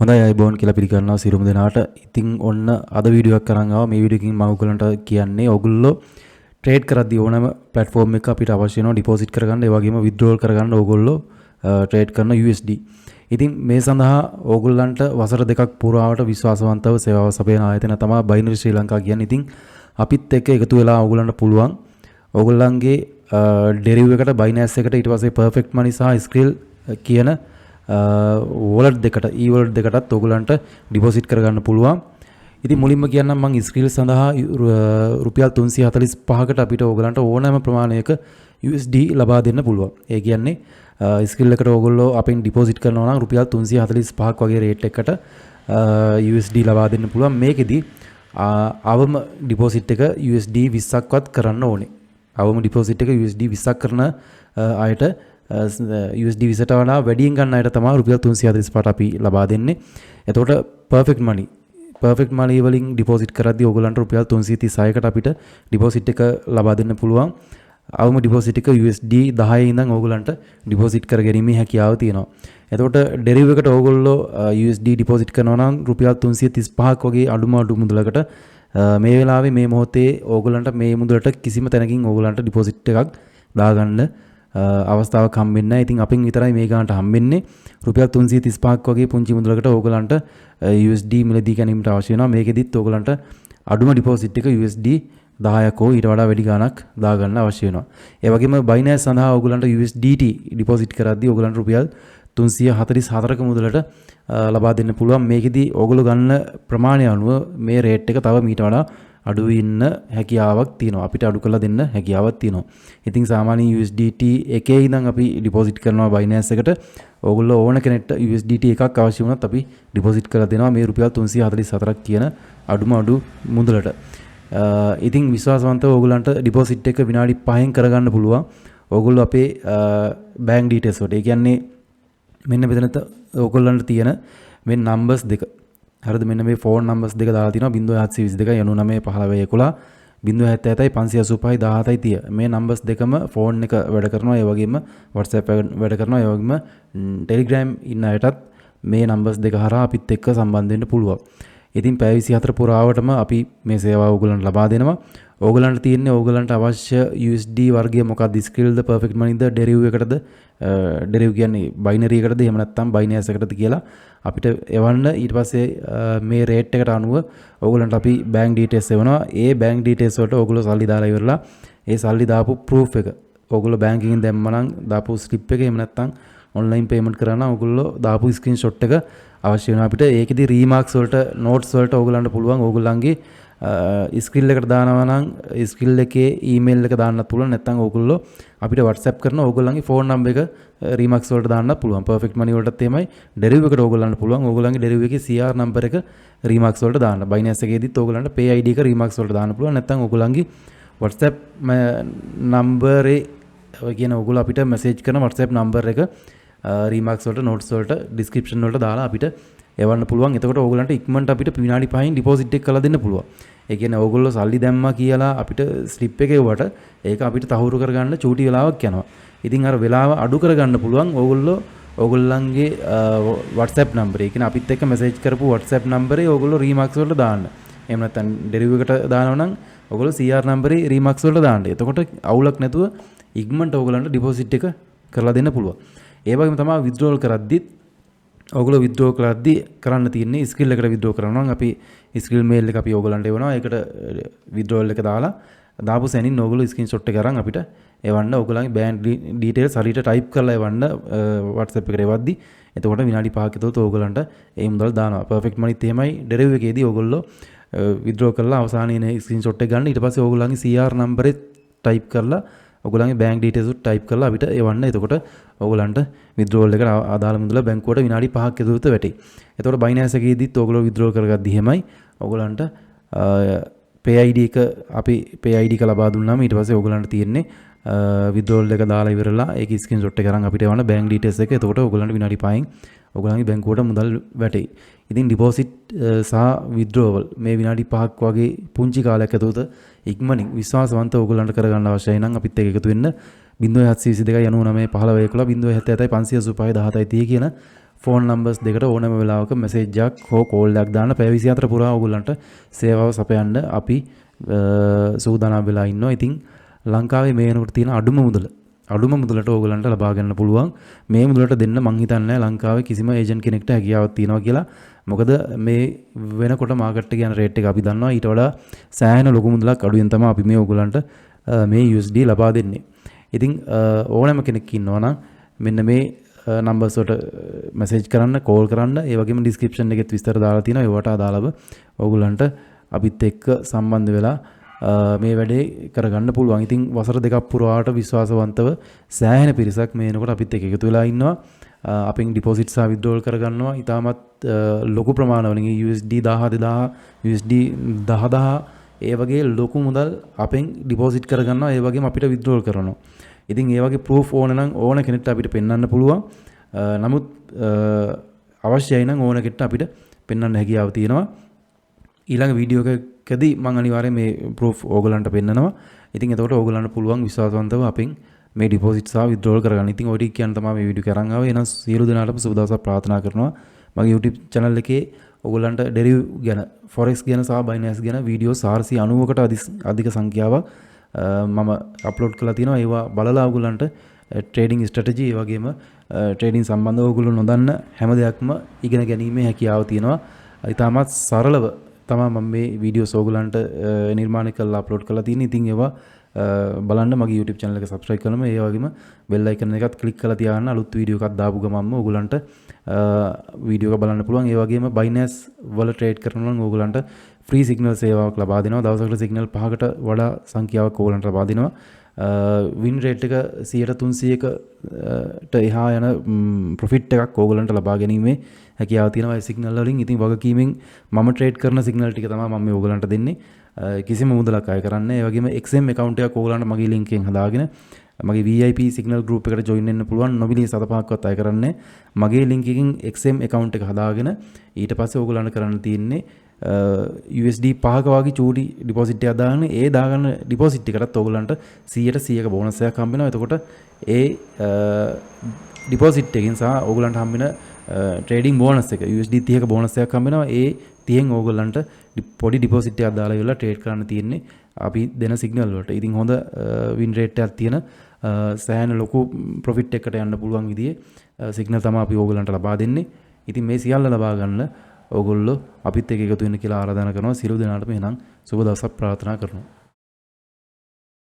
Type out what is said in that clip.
හොඳයි අයබෝන් කියලා පිළිගන්නවා සියලුම දෙනාට. ඉතින් ඔන්න අද වීඩියෝ එකක් අරන් ආවා. මේ වීඩියෝ එකකින් මම ඔයගලන්ට කියන්නේ ඔයගොල්ලෝ ට්‍රේඩ් කරද්දී ඕනම platform එකක අපිට අවශ්‍ය වෙනවා ඩිපොසිට් කරගන්න, ඒ වගේම withdrawal කරගන්න ඕගොල්ලෝ ට්‍රේඩ් කරන USD. ඉතින් මේ සඳහා ඕගොල්ලන්ට වසර දෙකක් පුරාවට විශ්වාසවන්තව සේවාව සපයන ආයතන තමයි බයිනරි ශ්‍රී ලංකා කියන්නේ. ඉතින් අපිත් එක්ක එකතු වෙලා ඕගොල්ලන්ට පුළුවන් ඕගොල්ලන්ගේ ඩෙරිව් එකට බයිනෑස් එකට ඊට පස්සේ perfect money සහ ස්ක්‍රිල් කියන වොලට් දෙකට e-wallet දෙකටත් ඔයගලන්ට ඩිපොසිට් කරගන්න පුළුවන්. ඉතින් මුලින්ම කියන්නම් මම ස්ක්‍රීල් සඳහා රුපියල් 345කට අපිට ඔයගලන්ට ඕනෑම ප්‍රමාණයක USD ලබා දෙන්න පුළුවන්. ඒ කියන්නේ ස්ක්‍රීල් එකට ඔයගොල්ලෝ අපෙන් ඩිපොසිට් කරනවා නම් රුපියල් 345ක් වගේ රේට් එකකට USD ලබා දෙන්න පුළුවන්. මේකෙදි අවම ඩිපොසිට් එක USD 20ක්වත් කරන්න ඕනේ. අවම ඩිපොසිට් එක USD 20ක් කරන අයට USD 20ට වඩා වැඩියෙන් ගන්න අයට තමයි රුපියල් 345ට අපි ලබා දෙන්නේ. එතකොට perfect money වලින් ඩිපොසිට් කරද්දී ඕගොල්ලන්ට රුපියල් 336කට අපිට ඩිපොසිට් එක ලබා දෙන්න පුළුවන්. අවම ඩිපොසිට් එක USD 10 ඉඳන් ඕගොල්ලන්ට ඩිපොසිට් කරගැනීමේ හැකියාව තියෙනවා. එතකොට ඩෙරිව් එකට ඕගොල්ලෝ USD ඩිපොසිට් කරනවා නම් රුපියල් 335ක් වගේ අඩුම මුදලකට මේ වෙලාවේ මේ මොහොතේ ඕගොල්ලන්ට මේ මුදලට කිසිම තැනකින් ඕගොල්ලන්ට ඩිපොසිට් එකක් දාගන්න අවස්ථාවක් හම්බෙන්නේ නැහැ. ඉතින් අපින් විතරයි මේ ගානට හම්බෙන්නේ. රුපියල් 335ක් වගේ පුංචි මුදලකට ඕගලන්ට USD මිලදී ගැනීමට අවශ්‍ය වෙනවා. මේකෙදිත් ඕගලන්ට අඩුම ඩිපොසිට් එක USD 10ක් හෝ ඊට වඩා වැඩි ගාණක් දාගන්න අවශ්‍ය වෙනවා. ඒ වගේම Binance සඳහා ඕගලන්ට USDT ඩිපොසිට් කරද්දී ඕගලන්ට රුපියල් 344ක මුදලට ලබා දෙන්න පුළුවන්. මේකෙදි ඕගොල්ලෝ ගන්න ප්‍රමාණය අනුව මේ රේට් එක තව මීට වඩා අඩු වෙන්න හැකියාවක් තියෙනවා. අපිට අඩු කරලා දෙන්න හැකියාවක් තියෙනවා. ඉතින් සාමාන්‍යයෙන් USDT එකේ ඉඳන් අපි ඩිපොසිට් කරනවා Binance එකට. ඕගොල්ලෝ ඕන කෙනෙක්ට USDT එකක් අවශ්‍ය වුණත් අපි ඩිපොසිට් කරලා දෙනවා මේ රුපියල් 344ක් කියන අඩු මුදලට. ඉතින් විශ්වාසවන්තව ඕගොල්ලන්ට ඩිපොසිට් එක විනාඩි 5න් කරගන්න පුළුවන්. ඕගොල්ලෝ අපේ බැංක් ඩීටේල්ස් වලට. ඒ කියන්නේ මෙන්න මෙතන ඕගොල්ලන්ට තියෙන මේ නම්බර්ස් දෙක. හරිද? මෙන්න මේ ෆෝන් නම්බර්ස් දෙක දාලා තිනවා 0722 99 15 11 077 585 17 30. මේ නම්බර්ස් දෙකම ෆෝන් එක වැඩ කරනවා. ඒ වගේම WhatsApp වැඩ කරනවා. ඒ වගේම Telegram ඉන්න අයටත් මේ නම්බර්ස් දෙක හරහා අපිත් එක්ක සම්බන්ධ වෙන්න පුළුවන්. ඉතින් පැය 24 පුරාවටම අපි මේ සේවාව ඕගලන්ට ලබා දෙනවා. ඕගලන්ට තියෙන්නේ ඕගලන්ට අවශ්‍ය USD වර්ගය මොකක්ද? ස්ක්‍රීල්ද, perfect moneyද, deriv එකටද? deriv කියන්නේ binary එකටද? එහෙම නැත්නම් binance එකටද කියලා අපිට එවන්න. ඊට පස්සේ මේ රේට් එකට අනුව ඕගලන්ට අපි bank details එවනවා. ඒ bank details වලට ඕගොල්ලෝ සල්ලි දාලා ඉවරලා ඒ සල්ලි දාපු proof එක ඕගොල්ලෝ bank එකෙන් දැම්මනම් දාපු slip එක, එහෙම නැත්නම් online payment කරා නම් ඕගොල්ලෝ දාපු screenshot එක අවශ්‍ය වෙනවා අපිට. ඒකෙදි remarks වලට notes වලට ඕගලන්ට පුළුවන් ඕගොල්ලන්ගේ ස්කිල් එකට දානවා නම් ස්කිල් එකේ ඊමේල් එක දාන්නත් පුළුවන්. නැත්නම් ඕගොල්ලෝ අපිට WhatsApp කරන ඕගොල්ලන්ගේ ෆෝන් නම්බර් එක remarks වලට දාන්නත් පුළුවන්. perfect money වලටත් එමයයි. deriv එකට ඕගොල්ලන්ට පුළුවන් ඕගොල්ලන්ගේ deriv එකේ CR නම්බර් එක remarks වලට දාන්න. Binance එකේදීත් ඕගොල්ලන්ට pay ID එක remarks වලට දාන්න පුළුවන්. නැත්නම් ඕගොල්ලන්ගේ WhatsApp නම්බරේ කියන ඕගොල්ලෝ අපිට message කරන WhatsApp නම්බර් එක remarks වලට notes වලට description වලට දාලා අපිට එවන්න පුළුවන්. එතකොට ඕගොල්ලන්ට ඉක්මනට අපිට විනාඩි 5න් ඩිපොසිට් එක කරලා දෙන්න පුළුවන්. ඒ කියන්නේ ඕගොල්ලෝ සල්ලි දැම්මා කියලා අපිට ස්ලිප් එක එවුවට ඒක අපිට තහවුරු කරගන්න චූටි වෙලාවක් යනවා. ඉතින් අර වෙලාව අඩු කරගන්න පුළුවන් ඕගොල්ලෝ ඕගොල්ලන්ගේ WhatsApp නම්බරේ. ඒ කියන්නේ අපිත් එක්ක මැසේජ් කරපු WhatsApp නම්බරේ ඕගොල්ලෝ remarks වලට දාන්න. එහෙම නැත්නම් deriv එකට දානවා නම් ඕගොල්ලෝ CR නම්බරේ remarks වලට දාන්න. එතකොට අවුලක් නැතුව ඉක්මනට ඕගොල්ලන්ට ඩිපොසිට් එක කරලා දෙන්න පුළුවන්. ඒ වගේම තමයි withdrawal කරද්දිත් ඔයගොල්ලෝ withdraw කරද්දී කරන්න තියෙන්නේ ස්කිල් එකට withdraw කරනවා නම් අපි ස්කිල් මේල් එක අපි ඔයගොල්ලන්ට එවනවා. ඒකට withdrawal එක දාපු සැනින් ඔයගොල්ලෝ ස්ක්‍රීන්ෂොට් එක අරන් අපිට එවන්න. ඔයගොල්ලන්ගේ bank details හරියට type කරලා එවන්න WhatsApp එකට එවද්දී. එතකොට විනාඩි 5ක විතර ඔයගොල්ලන්ට ඒ මුදල් දානවා. perfect moneyත් එහෙමයි. deriv එකේදී ඔයගොල්ලෝ withdraw කරලා අවසානයේ ස්ක්‍රීන්ෂොට් එක ගන්න. ඊට පස්සේ ඔයගොල්ලන්ගේ CR නම්බරේ type කරලා ඔයගොල්ලන්ගේ bank details උත් type කරලා අපිට එවන්න. එතකොට ඔයගොල්ලන්ට withdrawal එකට අදාළ මුදල බැංකුවට විනාඩි 5ක විතර වැටේ. එතකොට Binance එකේදීත් ඔයගොල්ලෝ withdraw කරගද්දි එහෙමයි. ඔයගොල්ලන්ට pay ID එක අපි pay ID එක ලබා දුන්නාම ඊට පස්සේ ඔයගොල්ලන්ට තියෙන්නේ withdrawal එක දාලා ඉවරලා ඒක screenshot එක අරන් අපිට එවන්න bank details එක. එතකොට ඔයගොල්ලන්ට විනාඩි 5න් ඔයගොල්ලන්ගේ බැංකුවට මුදල් වැටේ. ඉතින් deposit සහ withdrawal මේ විනාඩි 5ක් වගේ පුංචි කාලයක් ඇතුළත ඉක්මනින් විශ්වාසවන්ත ඕගොල්ලන්ට කරගන්න අවශ්‍යයි නම් අපිත් එක්ක එකතු වෙන්න 0722 99 15 11 077 585 17 30 කියන ෆෝන් නම්බර්ස් දෙකට ඕනෑම වෙලාවක මැසේජ් එකක් හෝ කෝල් එකක් දාන්න පැය 24 පුරා ඕගොල්ලන්ට සේවාව සපයන්න අපි සූදානම් වෙලා ඉන්නවා. ඉතින් ලංකාවේ මේ වෙනකොට තියෙන අඩුම මුදලට ඕගොල්ලන්ට ලබා ගන්න පුළුවන්. මේ මුදලට දෙන්න මං හිතන්නේ ලංකාවේ කිසිම ඒජන්ට් කෙනෙක්ට හැකියාවක් තියෙනවා කියලා. මොකද මේ වෙනකොට මාකට් එකේ යන රේට් එක අපි දන්නවා ඊට වඩා සෑහෙන ලොකු මුදලක් අඩුවෙන් තමයි අපි මේ ඕගොල්ලන්ට මේ USD ලබා දෙන්නේ. ඉතින් ඕනෑම කෙනෙක් ඉන්නවා නම් මෙන්න මේ නම්බර්ස් වලට මැසේජ් කරන්න, කෝල් කරන්න. ඒ වගේම ඩිස්ක්‍රිප්ෂන් එකෙත් විස්තර දාලා තියෙනවා. ඒවට අදාළව ඕගොල්ලන්ට අපිත් එක්ක සම්බන්ධ වෙලා මේ වැඩේ කරගන්න පුළුවන්. ඉතින් වසර දෙකක් පුරාට විශ්වාසවන්තව සෑහෙන පිරිසක් මේ වෙනකොට අපිත් එක්ක එකතු වෙලා ඉන්නවා. අපෙන් ඩිපොසිට් සහ විත්ඩ්‍රෝල් කරගන්නවා. ඉතාමත් ලොකු ප්‍රමාණවලින් USD 10000 USD 10000 ඒ වගේ ලොකු මුදල් අපෙන් ඩිපොසිට් කරගන්නවා. ඒ වගේම අපිට විත්ඩ්‍රෝල් කරනවා. ඉතින් ඒ වගේ ප්‍රූෆ් ඕන නම් ඕන කෙනෙක්ට අපිට පෙන්වන්න පුළුවන්. නමුත් අවශ්‍යයි නම් ඕන කෙනෙක්ට අපිට පෙන්වන්න හැකියාව තියෙනවා. ඊළඟ වීඩියෝ එකකදී මම අනිවාර්යයෙන් මේ ප්‍රූෆ් ඕගලන්ට පෙන්නනවා. ඉතින් එතකොට ඕගලන්ට පුළුවන් විශ්වාසවන්තව අපෙන් මේ ඩිපොසිට් සහ විත්ඩ්‍රෝල් කරගන්න. ඉතින් ඔය ටික කියන්න තමයි මේ වීඩියෝ එක අරන් ආවේ. එහෙනම් සියලු දෙනාටම සුබ දවසක් ප්‍රාර්ථනා කරනවා. මගේ YouTube channel එකේ ඕගලන්ට ඩෙරිව් ගැන, forex ගැන සහ binance ගැන වීඩියෝ 490කට අධික සංඛ්‍යාවක් මම අප්ලෝඩ් කරලා තියෙනවා. ඒවා බලලා ඕගලන්ට ට්‍රේඩින් ස්ට්‍රැටජි ඒ වගේම ට්‍රේඩින් සම්බන්ධව ඕගොල්ලෝ නොදන්න හැම දෙයක්ම ඉගෙන ගැනීමේ හැකියාව තියෙනවා. ඉතාමත් සරලව තමයි මම මේ වීඩියෝස් ඕගලන්ට නිර්මාණය කරලා අප්ලෝඩ් කරලා තියෙන්නේ. ඉතින් ඒවා බලන්න මගේ YouTube channel එක subscribe කරනම ඒ වගේම bell icon එකත් click කරලා තියාගන්න. අලුත් වීඩියෝ එකක් දාපු ගමන්ම ඕගලන්ට වීඩියෝ එක බලන්න පුළුවන්. ඒ වගේම binance වල trade කරනවා නම් ඕගලන්ට free signal සේවාවක් ලබා දෙනවා. දවසකට signal 5කට වඩා සංඛ්‍යාවක් ඕගලන්ට ලබා දෙනවා. win rate එක 300%ට එහා යන profit එකක් ඕගලන්ට ලබා ගැනීමේ හැකියාව තියෙනවා ඒ signal වලින්. ඉතින් වගකීමෙන් මම trade කරන signal ටික තමයි මම මේ ඕගලන්ට දෙන්නේ. කිසිම මුදලක් අය කරන්නේ. ඒ වගේම XM account එකක් ඕගලන්ට මගේ link එකෙන් හදාගෙන මගේ VIP signal group එකට join වෙන්න පුළුවන්. නොමිලේ සතපහක්වත් අය කරන්නේ. මගේ link එකකින් XM account එක හදාගෙන ඊට පස්සේ ඕගලන්ට කරන්න තියෙන්නේ USD 5ක වගේ චූටි ඩිපොසිට් එකක් දාන්න. ඒ දාගන්න ඩිපොසිට් එකටත් ඕගලන්ට 100% බෝනස් එකක් හම්බ වෙනවා. එතකොට ඒ ඩිපොසිට් එකෙන් සහ ඕගලන්ට හම්බ වෙන ට්‍රේඩින් බෝනස් එක USD 30ක බෝනස් එකක් හම්බ වෙනවා. ඒ 30න් ඕගලන්ට පොඩි ඩිපොසිට් එකක් දාලා ඉවරලා ට්‍රේඩ් කරන්න තියෙන්නේ අපි දෙන සිග්නල් වලට. ඉතින් හොඳ වින් රේට් එකක් තියෙන සෑහෙන ලොකු ප්‍රොෆිට් එකකට යන්න පුළුවන් විදිහේ සිග්නල් තමයි අපි ඕගලන්ට ලබා දෙන්නේ. ඉතින් මේ සියල්ල ලබා ගන්න ඕගොල්ලෝ අපිත් එක්ක එකතු වෙන්න කියලා ආරාධනා කරනවා. සියලු දෙනාටම එහෙනම් සුබ දවසක් ප්‍රාර්ථනා කරනවා.